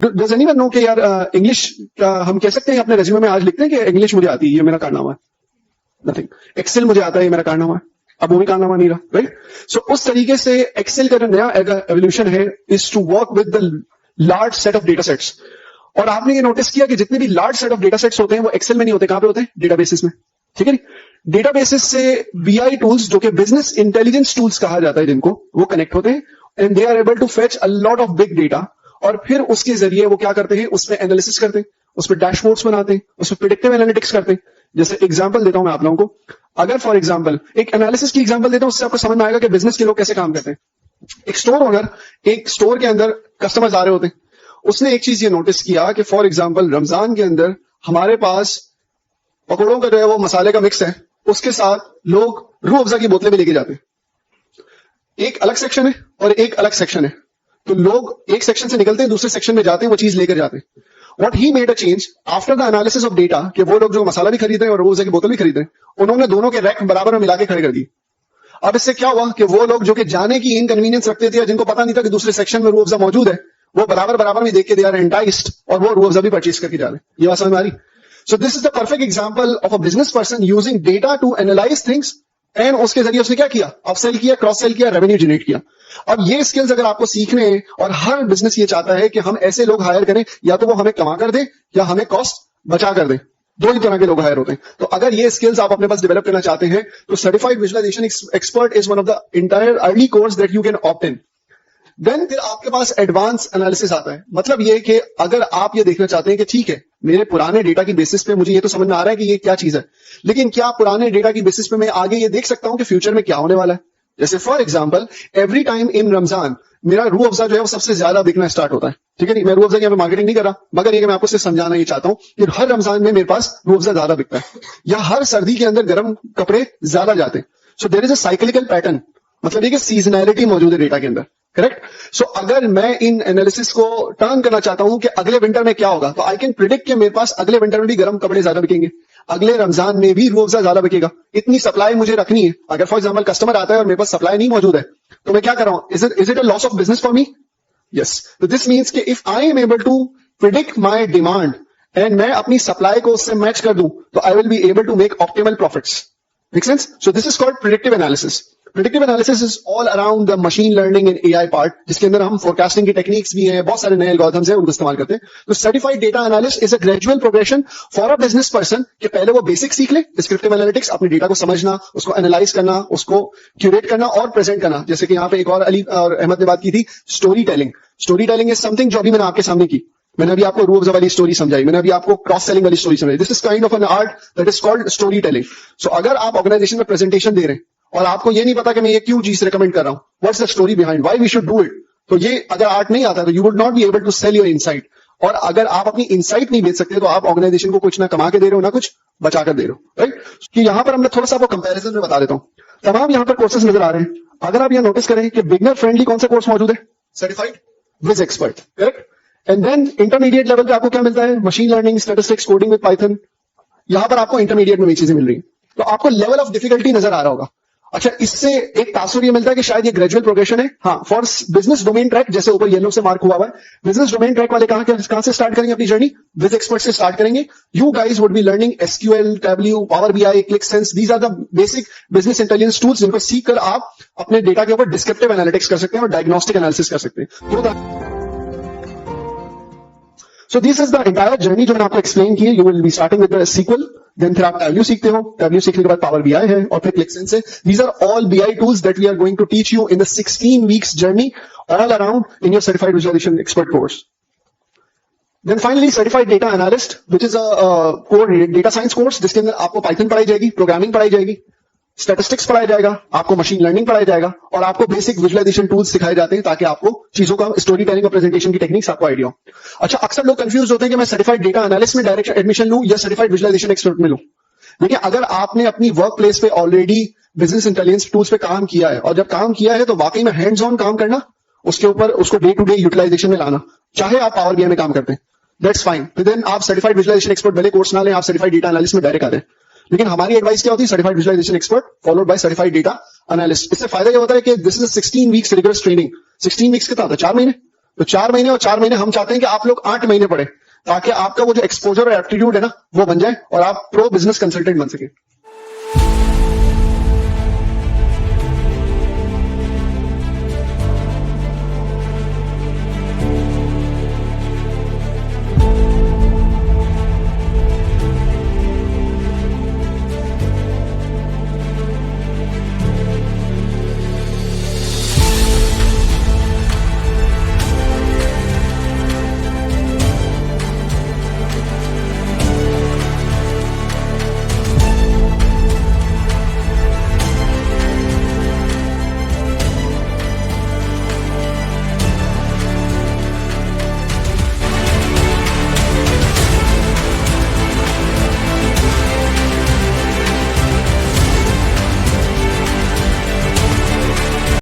Does anyone no कि यार English हम कह सकते हैं अपने रेज्यूमे में आज लिखते हैं कि इंग्लिश मुझे आती है, ये मेरा कारनामा है? नथिंग. एक्सेल मुझे आता है, ये मेरा कारनामा है? अब वो भी कारनामा नहीं रहा, राइट? सो उस तरीके से एक्सेल का जो नया एवोल्यूशन है is to work with the large set of data sets. और आपने ये नोटिस किया कि जितने भी large set of data sets होते हैं वो एक्सेल में नहीं होते, कहां पे होते हैं? डेटाबेसेस में. ठीक है. डेटाबेसेस से बीआई टूल्स, जो कि बिजनेस इंटेलिजेंस टूल्स कहा जाता है जिनको, वो कनेक्ट होते हैं and they are able to fetch a lot of big data. और फिर उसके जरिए वो क्या करते हैं? उसमें एनालिसिस करते हैं, उसमें डैशबोर्ड्स बनाते हैं, उसमें प्रेडिक्टिव एनालिटिक्स करते हैं. जैसे एग्जांपल देता हूं मैं आप लोगों को. अगर फॉर एग्जांपल एक एनालिसिस की एग्जांपल देता हूं, उससे आपको समझ में आएगा कि बिजनेस के लोग कैसे काम करते हैं. एक स्टोर ओनर, एक स्टोर के अंदर कस्टमर्स आ रहे होते हैं. उसने एक चीज ये नोटिस किया कि फॉर एग्जांपल रमजान के अंदर हमारे पास पकौड़ों का जो है वो मसाले का मिक्स है, उसके साथ लोग रूह अफ़ज़ा की बोतलें भी लेके जाते हैं. एक अलग सेक्शन है और एक अलग सेक्शन है. तो लोग एक सेक्शन से निकलते हैं, दूसरे सेक्शन में जाते हैं, वो चीज लेकर जाते हैं. What he made a change after the analysis of data कि वो लोग जो मसाला भी खरीद रहे हैं और रूह अफ़ज़ा की बोतल भी खरीद रहे हैं, उन्होंने दोनों के रैक बराबर में मिला के खड़े कर दिए. अब इससे क्या हुआ कि वो लोग जो कि जाने की इनकन्वीनियंस रखते थे, जिनको पता नहीं था कि दूसरे सेक्शन में रूह अफ़ज़ा मौजूद है, वो बराबर में देख के दे आर एंटाइस्ड और वो रूह अफ़ज़ा भी परचेज करके जा रहे हैं. ये बात समझ में आ रही? So this is the perfect example of a business person using data to analyze things and उसके जरिए उसने क्या किया? अपसेल किया, क्रॉस सेल किया, रेवेन्यू जनरेट किया. अब ये स्किल्स अगर आपको सीखने हैं, और हर बिजनेस ये चाहता है कि हम ऐसे लोग हायर करें, या तो वो हमें कमा कर दे या हमें कॉस्ट बचा कर दे. दो ही तरह के लोग हायर होते हैं. तो अगर ये स्किल्स आप अपने पास डेवलप करना चाहते हैं तो certified visualization expert is one of the entire early course that you can opt in. Then फिर आपके पास एडवांस एनालिसिस आता है. मतलब ये कि अगर आप ये देखना चाहते हैं कि ठीक है, मेरे पुराने डेटा की बेसिस पे मुझे ये तो समझ में आ रहा है कि ये क्या चीज है, लेकिन क्या पुराने डेटा की बेसिस पे मैं आगे ये देख सकता हूं कि फ्यूचर में क्या होने वाला है. जैसे for example every time in Ramzan मेरा रूह अफ़ज़ा जो है वो सबसे ज्यादा बिकना स्टार्ट होता है. ठीक है. मैं रूह अफ़ज़ा की यहाँ पे मार्केटिंग नहीं कर रहा, मगर ये कि मैं आपको सिर्फ समझाना ये चाहता हूं कि हर रमजान में मेरे पास रूह अफ़ज़ा ज्यादा बिकता है, या हर सर्दी के अंदर गर्म कपड़े ज्यादा जाते हैं. So there is a cyclical pattern. मतलब ये कि सीजनैलिटी मौजूद है डेटा के अंदर. करेक्ट. सो अगर मैं इन एनालिसिस को टर्न करना चाहता हूं कि अगले विंटर में क्या होगा, तो आई कैन प्रिडिक्ट कि मेरे पास अगले विंटर में भी गर्म कपड़े ज्यादा बिकेंगे, अगले रमजान में भी रूह अफ़ज़ा ज्यादा बिकेगा. इतनी सप्लाई मुझे रखनी है. अगर फॉर एग्जांपल कस्टमर आता है और मेरे पास सप्लाई नहीं मौजूद है, तो मैं क्या कर रहा हूं? Is it a loss of business for me? Yes. तो दिस मीन्स कि if I am able to predict my demand and मैं अपनी सप्लाई को उससे मैच कर दूं, तो I will be able to make optimal profits. Make sense? So this is called predictive analysis. Predictive analysis is all around the machine learning and AI part, जिसके अंदर हम फोरकास्टिंग की टेक्निक्स भी हैं, बहुत सारे नए एल्गोरिथम्स हैं, उनको इस्तेमाल करते हैं. तो certified data analyst is a gradual progression for a business person कि पहले वो बेसिक सीख ले, डिस्क्रिप्टिव एनालिटिक्स, अपने डेटा को समझना, उसको एनालाइज करना, उसको क्यूरेट करना और प्रेजेंट करना. जैसे कि यहाँ पे एक और अली और अहमद ने बात की थी, story telling. Story telling is something जो अभी मैंने आपके सामने की. मैंने अभी आपको रूह अफ़ज़ा वाली स्टोरी समझाई, मैंने अभी आपको क्रॉस सेलिंग वाली स्टोरी समझाई. This is kind of an art that is called storytelling. So अगर आप ऑर्गेनाइजेशन में प्रेजेंटेशन दे रहे हैं और आपको ये नहीं पता कि मैं ये क्यों चीज रिकमेंड कर रहा हूं, what's the story behind, why we should do it, तो ये अगर आर्ट नहीं आता तो you would not be able to sell your insight. और अगर आप अपनी इनसाइट नहीं बेच सकते तो आप ऑर्गेनाइजेशन को कुछ ना कमा के दे रहे हो ना कुछ बचा कर दे रहे हो. राइट. कि यहां पर हमने थोड़ा सा आपको कंपैरिजन में बता देता हूं. तमाम यहां पर कोर्सेज नजर आ रहे हैं. अगर आप यहां नोटिस करें कि बिगनर फ्रेंडली कौन सा कोर्स मौजूद है? Certified viz expert. Correct. And then intermediate level पे आपको क्या मिलता है? Machine learning, statistics, coding with Python. यहां पर आपको इंटरमीडिएट में भी चीजें मिल रही हैं. तो आपको लेवल ऑफ डिफिकल्टी नजर आ रहा होगा. अच्छा, इससे एक तासुर ये मिलता है कि शायद ये ग्रेजुअल प्रोग्रेशन है. हाँ, फॉर बिजनेस डोमेन ट्रैक, जैसे ऊपर येलो से मार्क हुआ है, बिजनेस डोमेन ट्रैक वाले कहां से स्टार्ट करेंगे अपनी जर्नी? विज एक्सपर्ट से स्टार्ट करेंगे. You guys would be learning SQL, Tableau, Power BI, Qlik Sense. These are the basic business intelligence tools जिनको सीख कर आप अपने डेटा के ऊपर डिस्क्रिप्टिव एनालिटिक्स कर सकते हैं और डायग्नोस्टिक एनालिसिस कर सकते हैं. So this is the entire journey जो मैंने आपको एक्सप्लेन की है. You will be starting with the SQL, then फिर आप Tableau सीखते हो, Tableau सीखने के बाद Power BI है और फिर ClickSense है. These are all BI tools that we are going to teach you in the 16 weeks journey all around in your Certified Visualization Expert course. Then finally Certified Data Analyst, which is a core data science course जिसके अंदर आपको Python पढ़ाई जाएगी, programming पढ़ाई जाएगी, statistics पढ़ाया जाएगा, आपको मशीन लर्निंग पढ़ाया जाएगा और आपको बेसिक विजुअलाइजेशन टूल्स सिखाए जाते हैं ताकि आपको चीजों का स्टोरी टेलिंग और प्रेजेंटेशन की टेक्निक्स आपको आइडिया हो. अच्छा, अक्सर लोग कंफ्यूज होते हैं कि मैं सर्टिफाइड डेटा एनालिस्ट में डायरेक्ट एडमिशन लूं या सर्टिफाइड विजुअलाइजेशन एक्सपर्ट में लूं. देखिए, अगर आपने अपनी वर्क प्लेस पे ऑलरेडी बिजनेस इंटेलिजेंस टूल्स पे काम किया है और जब काम किया है तो वाकई में हैंड्स ऑन काम करना, उसके ऊपर उसको डे टू डे यूटिलाइजेशन में लाना, चाहे आप पावर बीआई में काम करते हैं, दैट्स फाइन. देन आप सर्टिफाइड विजुअलाइजेशन एक्सपर्ट भले कोर्स ना लें, आप सर्टिफाइड डेटा एनालिस्ट में डायरेक्ट आ रहे हैं. लेकिन हमारी एडवाइस क्या होती है? Certified visualization expert followed by certified data analyst. इससे फायदा ये होता है कि this is 16 weeks rigorous training. 16 weeks कितना होता है? 4 महीने. तो 4 महीने और 4 महीने हम चाहते हैं कि आप लोग 8 महीने पढ़े, ताकि आपका वो जो एक्सपोजर और एप्टीट्यूड है ना वो बन जाए और आप प्रो बिजनेस कंसल्टेंट बन सके।